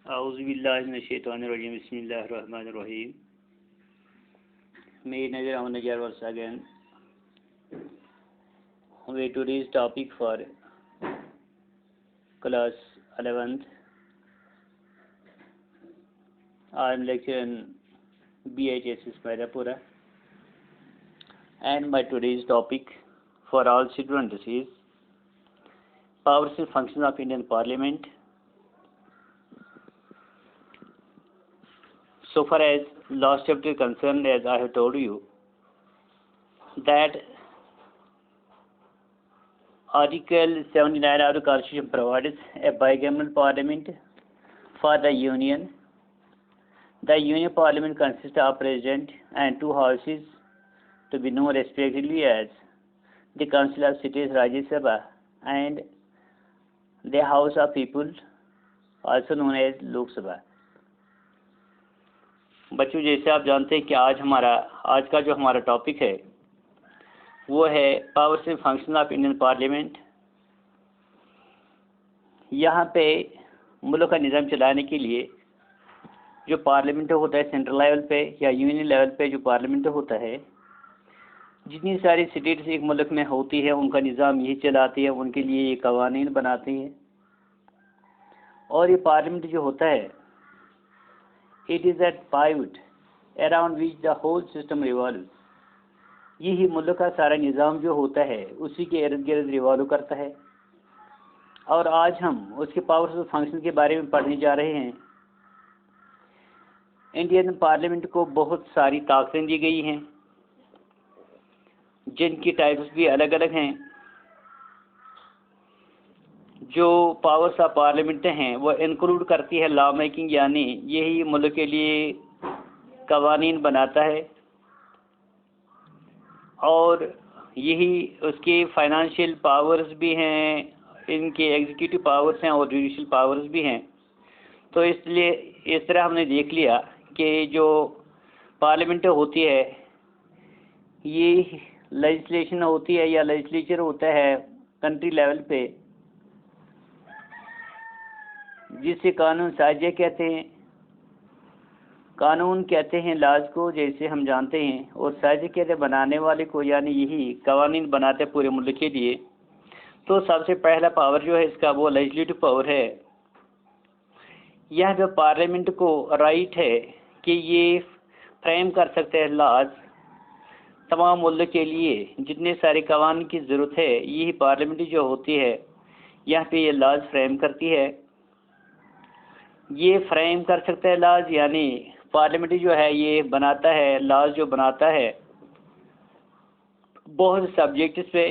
Auzubillahiminash-shaytanir-rajim. Bismillahir-rahmanir-rahim. May Nazar Ahmad once again. We today's topic for class 11th. I am lecturing BHSS Maidapura, and my today's topic for all students is powers and functions of Indian Parliament. So far as last chapter concerned, as I have told you, that Article 79 of the Constitution provides a bicameral parliament for the Union. The Union Parliament consists of President and two houses, to be known respectively as the Council of Cities Rajya Sabha and the House of People, also known as Lok Sabha. बच्चों, जैसे आप जानते हैं कि आज का जो हमारा टॉपिक है वो है powers and function of Indian parliament. यहाँ पे मुल्क का निज़ाम चलाने के लिए जो पार्लियामेंट होता है सेंट्रल लेवल पे या यूनियन लेवल पे, जो पार्लियामेंट होता है, जितनी सारी स्टेट्स एक मुल्क में होती है उनका निज़ाम यही चलाती है, उनके लिए ये कवानीन बनाती है। और ये पार्लियामेंट जो होता है, it is that pivot around which the whole system revolves. यही मुल्क का सारा निज़ाम जो होता है उसी के इर्द गिर्द रिवॉल्व करता है। और आज हम उसके पावर्स और फंक्शन के बारे में पढ़ने जा रहे हैं। इंडियन पार्लियामेंट को बहुत सारी ताकतें दी गई हैं, जिनकी टाइप्स भी अलग अलग हैं। जो पावर्स ऑफ पार्लियामेंट हैं वो इंक्लूड करती है लॉ मेकिंग, यानी यही मुल्क के लिए कवानीन बनाता है, और यही उसके फाइनेंशियल पावर्स भी हैं, इनके एग्जीक्यूटिव पावर्स हैं और जुडिशियल पावर्स भी हैं। तो इसलिए इस तरह हमने देख लिया कि जो पार्लियामेंट होती है ये लेजिस्लेशन होती है या लेजिस्लेचर होता है कंट्री लेवल पे, जिसे कानून साजिया कहते हैं। कानून कहते हैं लाज को, जैसे हम जानते हैं, और साजिया कहते हैं बनाने वाले को, यानी यही कवानीन बनाते हैं पूरे मुल्क के लिए। तो सबसे पहला पावर जो है इसका वो लेजिस्लेटिव पावर है। यह जो पार्लियामेंट को राइट है कि ये फ्रेम कर सकते हैं लाज तमाम मुल्क के लिए, जितने सारे कवानीन की ज़रूरत है यही पार्लियामेंट जो होती है यहाँ पे ये लाज फ्रेम करती है। ये फ्रेम कर सकता है लॉज, यानी पार्लियामेंट जो है ये बनाता है लॉज, जो बनाता है बहुत सब्जेक्ट्स पे,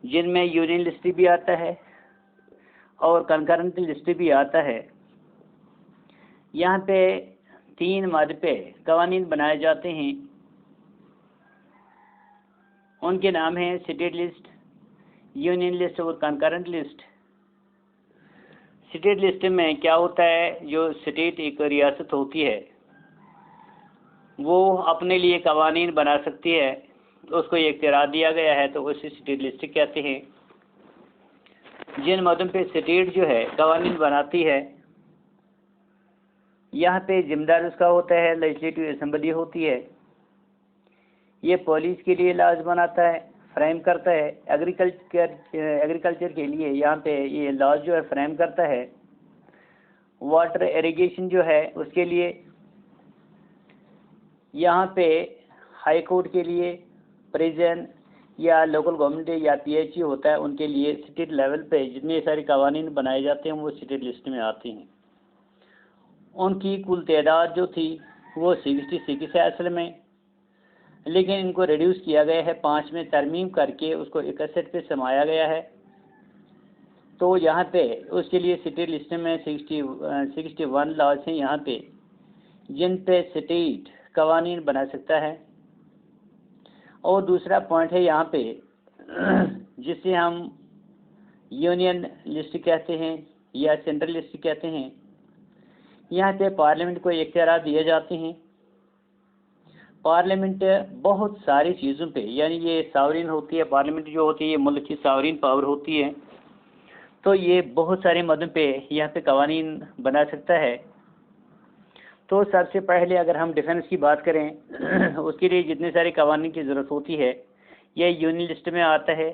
जिनमें यूनियन लिस्ट भी आता है और कंकरेंट लिस्ट भी आता है। यहाँ पे 3 मद पे कवानीन बनाए जाते हैं। उनके नाम हैं स्टेट लिस्ट, यूनियन लिस्ट और कंकरेंट लिस्ट। स्टेट लिस्ट में क्या होता है, जो स्टेट एक रियासत होती है वो अपने लिए कवानीन बना सकती है, उसको एक इख्तियार दिया गया है, तो उसे स्टेट लिस्ट कहते हैं। जिन मदों पे स्टेट जो है कवानीन बनाती है, यहाँ पे जिम्मेदार उसका होता है लेजिस्लेटिव असेंबली होती है। ये पुलिस के लिए लॉज बनाता है, फ्रेम करता है। एग्रीकल्चर के लिए यहाँ पे ये लॉज जो है फ्रेम करता है। वाटर इरिगेशन जो है उसके लिए यहाँ पे हाई कोर्ट के लिए, प्रिजन या लोकल गवर्नमेंट या PHE होता है, उनके लिए स्टेट लेवल पे जितने सारे कवानीन बनाए जाते हैं वो स्टेट लिस्ट में आते हैं। उनकी कुल तादाद जो थी वो 66 है असल में, लेकिन इनको रिड्यूस किया गया है, 5 में तरमीम करके उसको 61 पे समाया गया है। तो यहाँ पे उसके लिए स्टेट लिस्ट में 61 लॉज हैं यहाँ पे, जिन पे स्टेट कवानीन बना सकता है। और दूसरा पॉइंट है यहाँ पे जिसे हम यूनियन लिस्ट कहते हैं या सेंट्रल लिस्ट कहते हैं। यहाँ पे पार्लियामेंट को इख्तियार दिए जाते हैं। पार्लियामेंट बहुत सारी चीज़ों पे, यानी ये सावरीन होती है, पार्लियामेंट जो होती है ये मुल्क की सावरीन पावर होती है। तो ये बहुत सारे मदों पे यहाँ पे कवानीन बना सकता है। तो सबसे पहले अगर हम डिफेंस की बात करें उसके लिए जितने सारे कवानीन की ज़रूरत होती है यह यूनियन लिस्ट में आता है,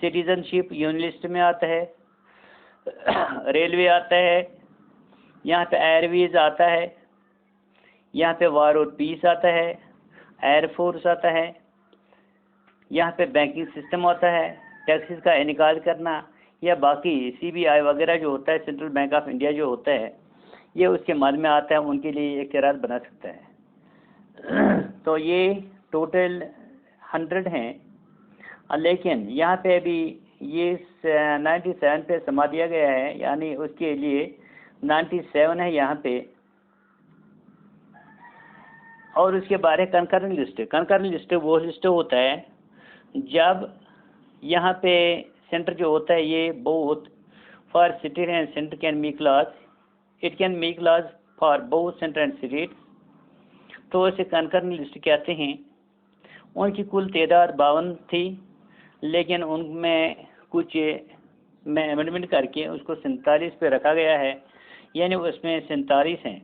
सिटीजनशिप यूनियन लिस्ट में आता है, रेलवे आता है, यहाँ पे एयरवेज आता है, यहाँ पे वार और पीस आता है, एयरफोर्स आता है, यहाँ पे बैंकिंग सिस्टम आता है, टैक्सेस का इनकार करना या बाकी CBI वगैरह जो होता है, सेंट्रल बैंक ऑफ इंडिया जो होता है, ये उसके मद में आता है, उनके लिए इख्तियारात बना सकता है। तो ये टोटल 100 हैं, लेकिन यहाँ पे अभी ये 97 पे समा दिया गया है, यानी उसके लिए 97 है यहाँ पे। और उसके बारे कंकरेंट लिस्ट वो लिस्ट होता है जब यहाँ पे सेंटर जो होता है ये both for city and centre can make laws, it can make laws for both centre and city, तो इसे कंकरेंट लिस्ट कहते हैं। उनकी कुल तादाद 52 थी, लेकिन उनमें कुछ में अमेंडमेंट करके उसको 47 पे रखा गया है, यानी उसमें 47 हैं।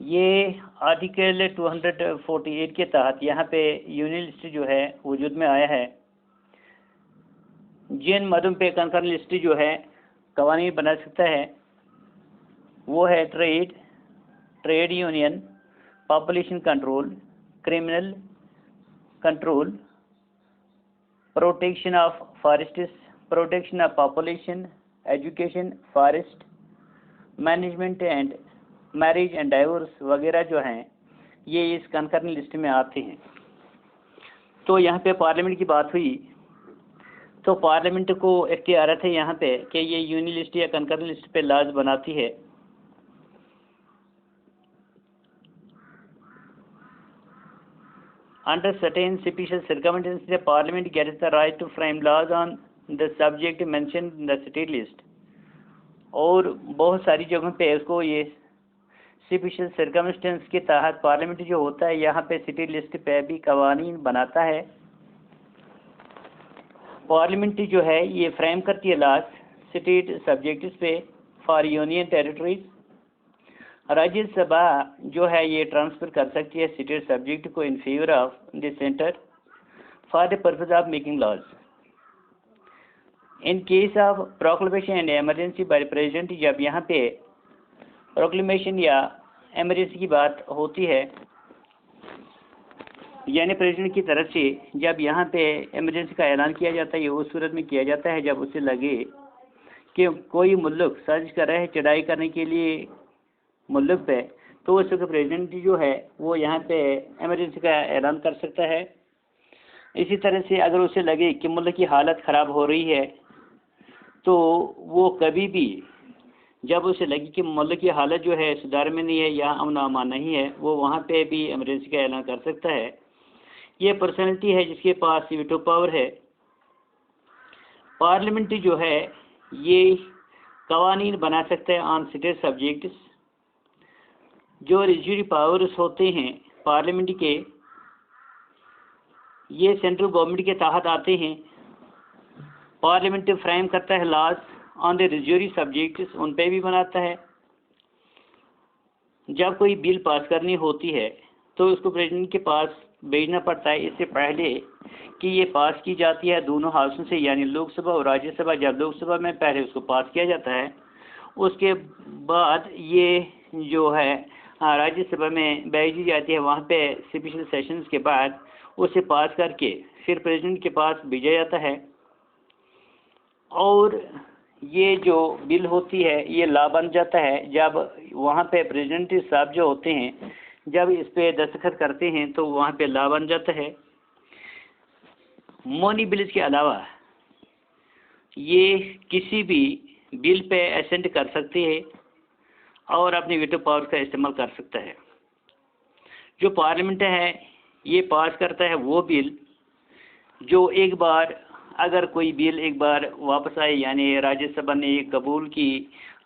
ये आर्टिकल 248 के तहत यहाँ पे यूनियन लिस्ट जो है वजूद में आया है। जिन मदों पे कंकरेंट लिस्ट जो है कवानीन बना सकता है वो है trade union, population control, criminal control, protection of forests, protection of population, education, forest management and marriage and divorce वगैरह जो हैं ये इस कंकरेंट लिस्ट में आते हैं। तो यहाँ पे पार्लियामेंट की बात हुई, तो पार्लियामेंट को इख्तियारात है यहाँ पे कि ये यूनियन लिस्ट या कंकरेंट लिस्ट पे लॉज बनाती है। Under certain special circumstances, the Parliament gets the right to frame laws on the subject mentioned in the state list. और बहुत सारी जगहों पे इसको ये स्पेशल सर्कमस्टेंस के तहत पार्लियामेंट जो होता है यहाँ पे सिटी लिस्ट पे भी कवानीन बनाता है। पार्लियामेंट जो है ये फ्रेम करती है लॉज स्टेट सब्जेक्ट्स पे फॉर यूनियन टेरिटरीज। राज्यसभा जो है ये ट्रांसफर कर सकती है स्टेट सब्जेक्ट को in favour of the centre for the purpose of making laws. In case of proclamation and emergency by president, जब यहाँ पे प्रोक्लेमेशन या इमरजेंसी की बात होती है, यानी प्रेसिडेंट की तरफ से जब यहाँ पे इमरजेंसी का ऐलान किया जाता है, ये उस सूरत में किया जाता है जब उसे लगे कि कोई मुल्क साजिश कर रहा है चढ़ाई करने के लिए मुल्क पे, तो उस वक्त प्रेसिडेंट जो है वो यहाँ पे इमरजेंसी का ऐलान कर सकता है। इसी तरह से अगर उसे लगे कि मुल्क की हालत ख़राब हो रही है, तो वो कभी भी जब उसे लगे कि मुल्क की हालत जो है सुधार में नहीं है या अमन अमान नहीं है, वो वहाँ पे भी इमरजेंसी का ऐलान कर सकता है। ये पर्सनैलिटी है जिसके पास वीटो पावर है। पार्लियामेंट जो है ये कवानीन बना सकता है ऑन स्टेट सब्जेक्ट्स। जो रेजिड्यूरी पावर्स होते हैं पार्लियामेंट के, ये सेंट्रल गवर्नमेंट के तहत आते हैं। पार्लियामेंट फ्रेम करता है laws on the residuary subjects, उन पे भी बनाता है। जब कोई बिल पास करनी होती है तो उसको प्रेसिडेंट के पास भेजना पड़ता है इससे पहले कि ये पास की जाती है दोनों हाउसों से, यानी लोकसभा और राज्यसभा। जब लोकसभा में पहले उसको पास किया जाता है, उसके बाद ये जो है राज्यसभा में भेजी जाती है। वहाँ पे स्पेशल सेशंस के बाद उसे पास करके फिर प्रेसिडेंट के पास भेजा जाता है, और ये जो बिल होती है ये लॉ बन जाता है जब वहाँ पे प्रेसिडेंट साहब जो होते हैं जब इस पे दस्तखत करते हैं तो वहाँ पे लॉ बन जाता है। मनी बिल्स के अलावा ये किसी भी बिल पे असेंट कर सकते हैं और अपने वीटो पावर का इस्तेमाल कर सकता है। जो पार्लियामेंट है ये पास करता है वो बिल जो एक बार, अगर कोई बिल एक बार वापस आए, यानी राज्यसभा ने कबूल की,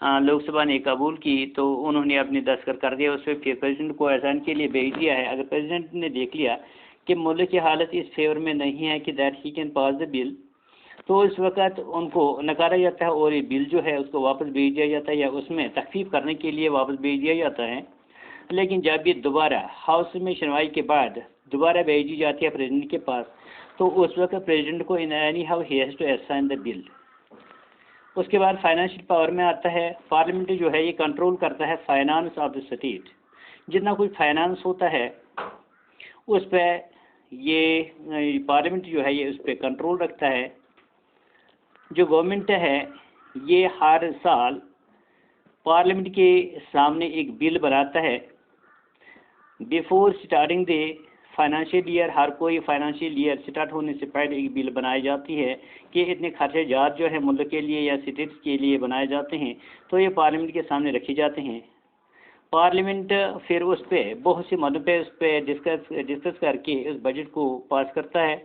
लोकसभा ने कबूल की, तो उन्होंने अपने दस्तखत कर दिया उस पर, फिर प्रेसिडेंट को एहसान के लिए भेज दिया है। अगर प्रेसिडेंट ने देख लिया कि मुल्क की हालत इस फेवर में नहीं है कि that he can pass the bill, तो इस वक्त उनको नकारा जाता है और ये बिल जो है उसको वापस भेज दिया जाता है या उसमें तखफीफ करने के लिए वापस भेज दिया जाता है। लेकिन जब ये दोबारा हाउस में सुनवाई के बाद दोबारा भेजी जाती है प्रेसिडेंट के पास, तो उस वक्त प्रेसिडेंट को in any how he has to assign the bill. उसके बाद फाइनेंशियल पावर में आता है, पार्लियामेंट जो है ये कंट्रोल करता है फाइनेंस ऑफ द स्टेट। जितना कोई फाइनेंस होता है उस पर ये पार्लियामेंट जो है ये उस पर कंट्रोल रखता है। जो गवर्नमेंट है ये हर साल पार्लियामेंट के सामने एक बिल बनाता है before starting the financial year. हर कोई फाइनेंशियल ईयर स्टार्ट होने से पहले एक बिल बनाई जाती है कि इतने खर्चे जात जो है मुल्क के लिए या स्टेट्स के लिए बनाए जाते हैं, तो ये पार्लियामेंट के सामने रखे जाते हैं। पार्लियामेंट फिर उस पर बहुत से मदों पे उस पर डिस्कस करके उस बजट को पास करता है।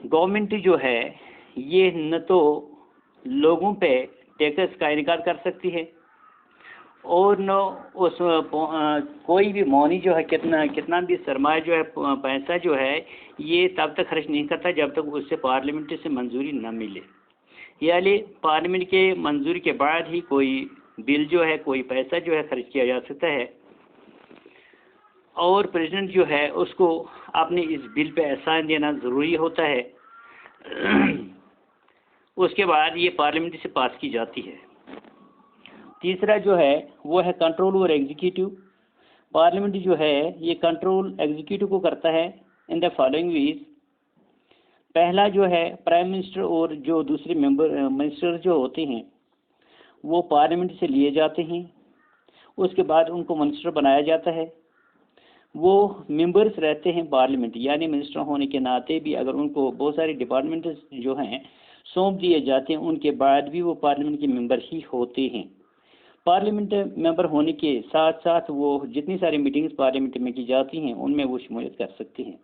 गवर्नमेंट जो है ये न तो लोगों पे टैक्स का इनकार कर सकती है और न उस कोई भी मौनी जो है कितना भी सरमाया जो है पैसा जो है ये तब तक खर्च नहीं करता जब तक उससे पार्लियामेंट से मंजूरी न मिले। यानी पार्लियामेंट के मंजूरी के बाद ही कोई बिल जो है कोई पैसा जो है खर्च किया जा सकता है और प्रेसिडेंट जो है उसको अपने इस बिल पे एहसान देना ज़रूरी होता है। उसके बाद ये पार्लियामेंट से पास की जाती है। तीसरा जो है वो है कंट्रोल ओवर एग्जीक्यूटिव। पार्लियामेंट जो है ये कंट्रोल एग्जीक्यूटिव को करता है इन द फॉलोइंग वीज। पहला जो है प्राइम मिनिस्टर और जो दूसरे मिनिस्टर जो होते हैं वो पार्लियामेंट से लिए जाते हैं। उसके बाद उनको मिनिस्टर बनाया जाता है। वो मेंबर्स रहते हैं पार्लियामेंट, यानी मिनिस्टर होने के नाते भी अगर उनको बहुत सारे डिपार्टमेंट जो हैं सौंप दिए जाते हैं उनके बाद भी वो पार्लियामेंट के मेंबर ही होते हैं। पार्लियामेंट मेंबर होने के साथ साथ वो जितनी सारी मीटिंग्स पार्लियामेंट में की जाती हैं उनमें वो शमूलियत कर सकते हैं।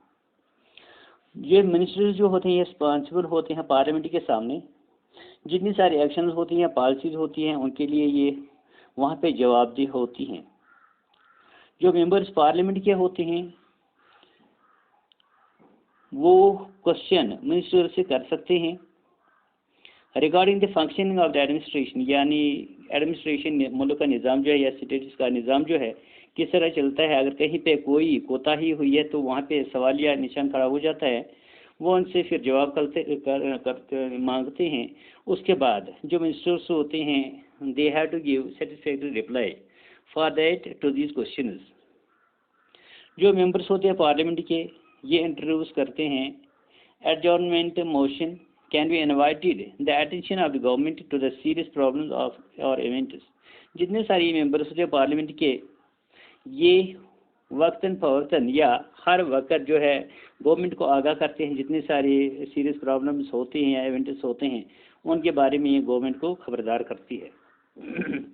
ये मिनिस्टर्स जो होते हैं ये रिस्पॉन्सिबल होते हैं पार्लियामेंट के सामने। जितनी सारी एक्शंस होती हैं पॉलिसीज होती हैं उनके लिए ये वहाँ पे जवाबदेह होती हैं। जो मेंबर्स पार्लियामेंट के होते हैं वो क्वेश्चन मिनिस्टर से कर सकते हैं regarding the functioning of the administration, यानी एडमिनिस्ट्रेशन मुल्क का निज़ाम जो है या स्टेट्स का निज़ाम जो है किस तरह चलता है। अगर कहीं पे कोई कोताही हुई है तो वहाँ पे सवालिया निशान खड़ा हो जाता है। वो उनसे फिर जवाब करते मांगते हैं। उसके बाद जो मिनिस्टर्स होते हैं they have to give satisfactory reply for that to these questions. जो मेंबर्स होते हैं पार्लियामेंट के ये इंट्रोड्यूस करते हैं adjournment motion can be invited the attention of the government to the serious problems of और इवेंट्स। जितने सारे मेंबर्स होते हैं पार्लियामेंट के ये वक्तन फवक्तन या हर वक्त जो है गवर्नमेंट को आगाह करते हैं जितने सारे सीरियस प्रॉब्लम्स होते हैं या इवेंट्स होते हैं उनके बारे में ये गवर्नमेंट को खबरदार करती है।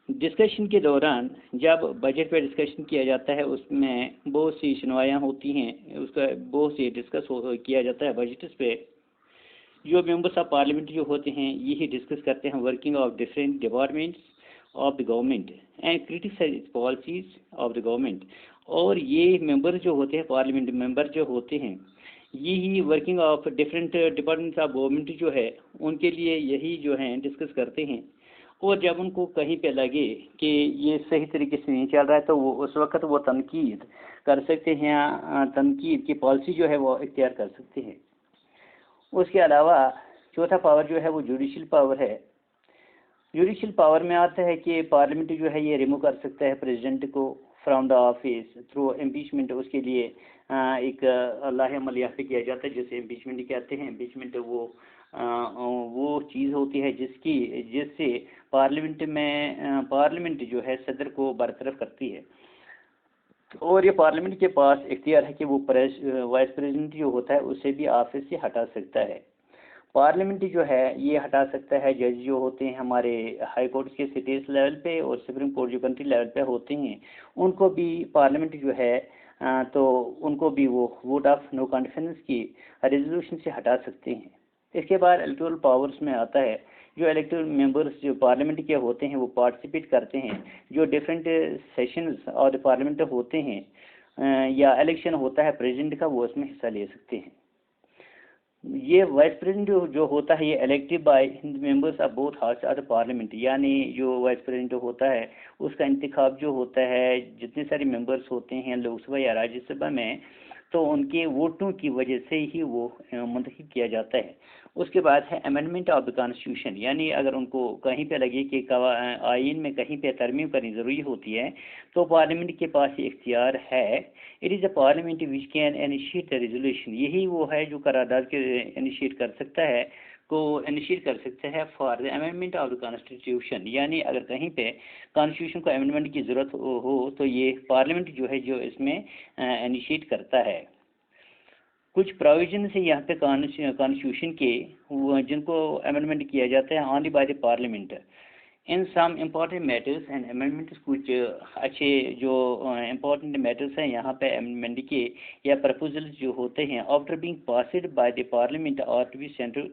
डिस्कशन के दौरान जब बजट पर डिस्कशन किया जाता है उसमें बहुत सी सुनवाइयाँ होती हैं, उसका बहुत सी डिस्कस किया जाता है बजट पे। जो मेंबर्स ऑफ पार्लियामेंट जो होते हैं यही डिस्कस करते हैं working of different departments of the government and criticise policies of the government. और ये मेंबर जो होते हैं पार्लियामेंट मेंबर जो होते हैं यही working of different departments of government जो है उनके लिए यही जो है डिस्कस करते हैं। और जब उनको कहीं पे लगे कि ये सही तरीके से नहीं चल रहा है तो वो उस वक्त वो तनकीद कर सकते हैं या तनकीद की पॉलिसी जो है वो इख्तियार कर सकते हैं। उसके अलावा चौथा पावर जो है वो जुडिशल पावर है। जुडिशल पावर में आता है कि पार्लियामेंट जो है ये रिमूव कर सकता है प्रेसिडेंट को from the office through impeachment. उसके लिए एक लाहेअमल यहाँ पे किया जाता है जिसे इम्पीचमेंट कहते हैं। इम्पीचमेंट वो चीज़ होती है जिससे पार्लियामेंट जो है सदर को बरतरफ करती है और ये पार्लियामेंट के पास इख्तियार है कि वो वाइस प्रेसिडेंट जो होता है उसे भी ऑफिस से हटा सकता है। पार्लियामेंट जो है ये हटा सकता है जज जो होते हैं हमारे हाई कोर्ट के स्टेट लेवल पे और सुप्रीम कोर्ट जो कंट्री लेवल पे होते हैं उनको भी पार्लियामेंट जो है तो उनको भी वो वोट ऑफ नो कॉन्फिडेंस की रेजोल्यूशन से हटा सकते हैं। इसके बाद इलेक्टोरल पावर्स में आता है जो इलेक्टेड मेंबर्स जो पार्लियामेंट के होते हैं वो पार्टिसिपेट करते हैं। जो डिफरेंट सेशंस और पार्लियामेंट होते हैं या इलेक्शन होता है प्रेसिडेंट का, वो उसमें हिस्सा ले सकते हैं। ये वाइस प्रेसिडेंट जो होता है ये elected by members of both house of the parliament, यानी जो वाइस प्रेसिडेंट होता है उसका इंतखाब जो होता है जितने सारे मेंबर्स होते हैं लोकसभा या राज्यसभा में, तो उनके वोटों की वजह से ही वो मुंतखब किया जाता है। उसके बाद है अमेंडमेंट ऑफ द कॉन्स्टिट्यूशन, यानी अगर उनको कहीं पे लगे कि आइन में कहीं पे तरमीम करनी ज़रूरी होती है तो पार्लियामेंट के पास ये इख्तियार है। It is a parliament which can initiate the resolution, यही वो है जो करारदाद के इनिशिएट कर सकता है, को इनिशिएट कर सकता है for the amendment of the constitution, यानी अगर कहीं पे कॉन्स्टिट्यूशन को अमेंडमेंट की ज़रूरत हो तो ये पार्लियामेंट जो है जो इसमें इनिशिएट करता है। कुछ प्रोविजन है यहाँ पे कॉन्स्टिट्यूशन के जिनको अमेंडमेंट किया जाता है only by the parliament in some important matters and amendments. कुछ अच्छे जो इम्पॉर्टेंट मैटर्स हैं यहाँ पे अमेंडमेंट के या प्रपोजल्स जो होते हैं after being passed by the parliament और to be sent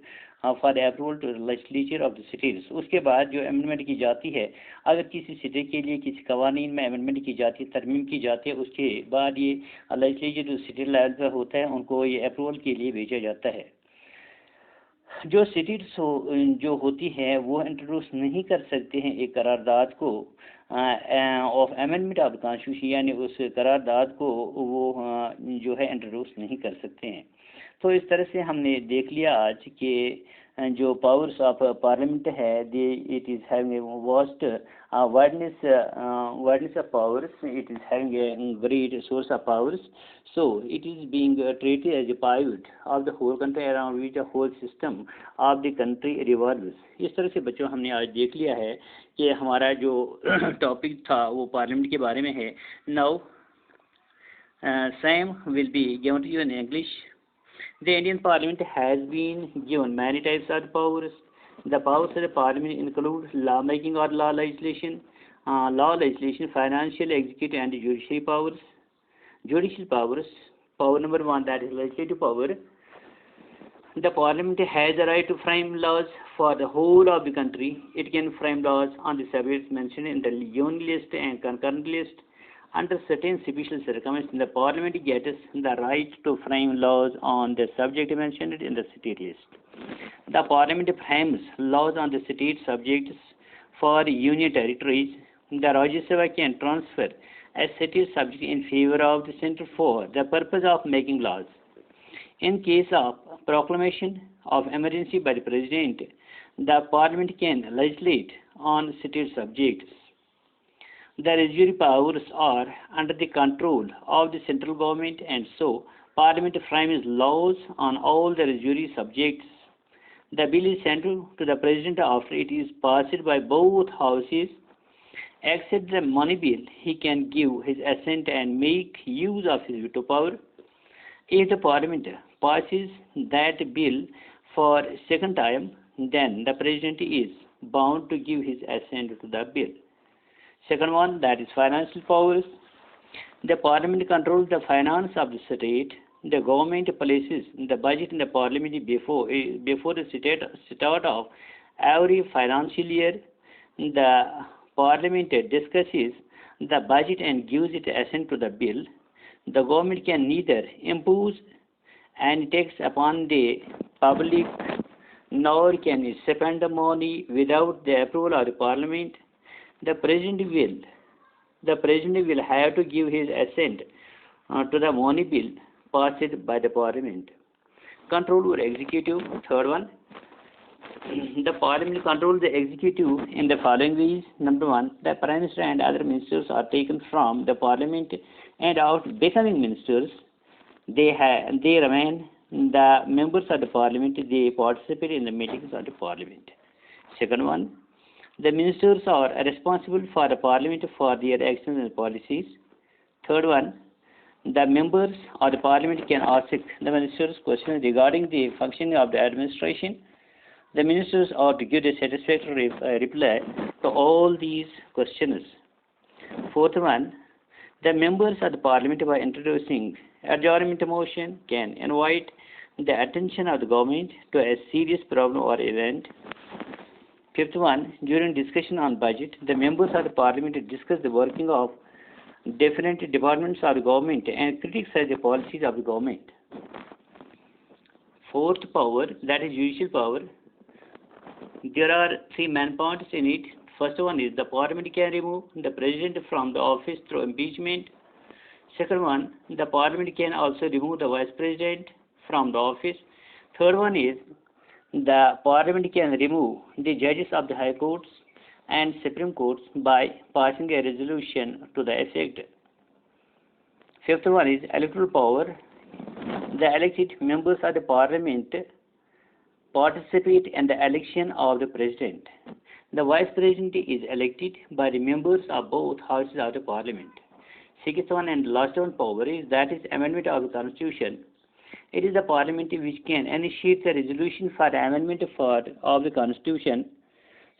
for approval to legislature of the cities. उसके बाद जो अमेंडमेंट की जाती है, अगर किसी सिटी के लिए किसी कवानीन में अमेंडमेंट की जाती है, तरमीम की जाती है, उसके बाद ये लेजिस्लेचर जो सिटी लेवल पर होता है उनको ये अप्रूवल के लिए भेजा जाता है। जो सिटीज जो होती है वो इंट्रोड्यूस नहीं कर सकते हैं एक करारदाद को ऑफ अमेंडमेंट ऑफ कॉन्स्टिट्यूशन, यानी उस करारदाद को वो जो है इंट्रोड्यूस नहीं कर सकते हैं। तो इस तरह से हमने देख लिया आज कि जो पावर्स ऑफ पार्लियामेंट है they it is having vast wideness of powers, it is having a great source of powers, so it is being treated as a pivot of the whole country around which the whole system of the country revolves। इस तरह से बच्चों हमने आज देख लिया है कि हमारा जो टॉपिक था वो पार्लियामेंट के बारे में है। Now same will be given to you in English। The Indian Parliament has been given many types of powers. The powers of the Parliament include law-making or law legislation, financial, executive, and judiciary powers. Judicial powers. Power number 1, that is legislative power. The Parliament has the right to frame laws for the whole of the country. It can frame laws on the subjects mentioned in the union list and concurrent list. Under certain special circumstances, the Parliament gets the right to frame laws on the subject mentioned in the state list. The Parliament frames laws on the state subjects for union territories. The Rajya Sabha can transfer a state subject in favor of the centre for the purpose of making laws. In case of proclamation of emergency by the President, the Parliament can legislate on state subjects. The residuary powers are under the control of the central government, and so Parliament frames laws on all the residuary subjects. The bill is sent to the President after it is passed by both houses. Except the money bill, he can give his assent and make use of his veto power. If the Parliament passes that bill for a second time, then the President is bound to give his assent to the bill. Second one, that is financial powers. The Parliament controls the finance of the state. The government places the budget in the Parliament before the start of every financial year. The Parliament discusses the budget and gives its assent to the bill. The government can neither impose any tax upon the public nor can it spend the money without the approval of the Parliament. The President will have to give his assent to the money bill passed by the Parliament. Control over executive. Third one, the Parliament controls the executive in the following ways. Number 1, the Prime Minister and other ministers are taken from the Parliament, and out becoming ministers, they remain the members of the Parliament. They participate in the meetings of the Parliament. Second one, the ministers are responsible for the Parliament for their actions and policies. Third one, the members of the Parliament can ask the ministers questions regarding the functioning of the administration. The ministers are to give a satisfactory reply to all these questions. Fourth one, the members of the Parliament, by introducing adjournment motion, can invite the attention of the government to a serious problem or event. Fifth one, during discussion on budget, the members of the Parliament discuss the working of different departments of the government and criticize the policies of the government. Fourth power, that is judicial power. There are three main points in it. First one is the Parliament can remove the President from the office through impeachment. Second one, the Parliament can also remove the Vice President from the office. Third one is the Parliament can remove the judges of the High Courts and Supreme Courts by passing a resolution to the effect. Fifth one is electoral power. The elected members of the Parliament participate in the election of the President. The Vice President is elected by the members of both houses of the Parliament. Sixth one and last one power is that is amendment of the Constitution. It is the Parliament which can initiate the resolution for the amendment of the Constitution.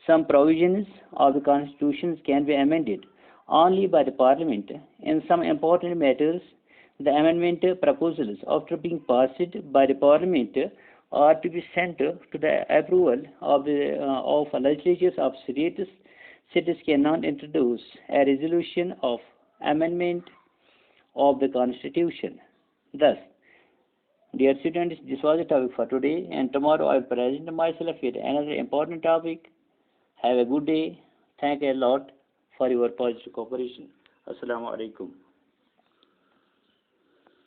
Some provisions of the Constitution can be amended only by the Parliament. In some important matters, the amendment proposals, after being passed by the Parliament, are to be sent to the approval of legislatures of states. States cannot introduce a resolution of amendment of the Constitution. Thus, dear students, this was the topic for today, and tomorrow I will present myself with another important topic. Have a good day. Thank you a lot for your positive cooperation. Assalamu alaikum.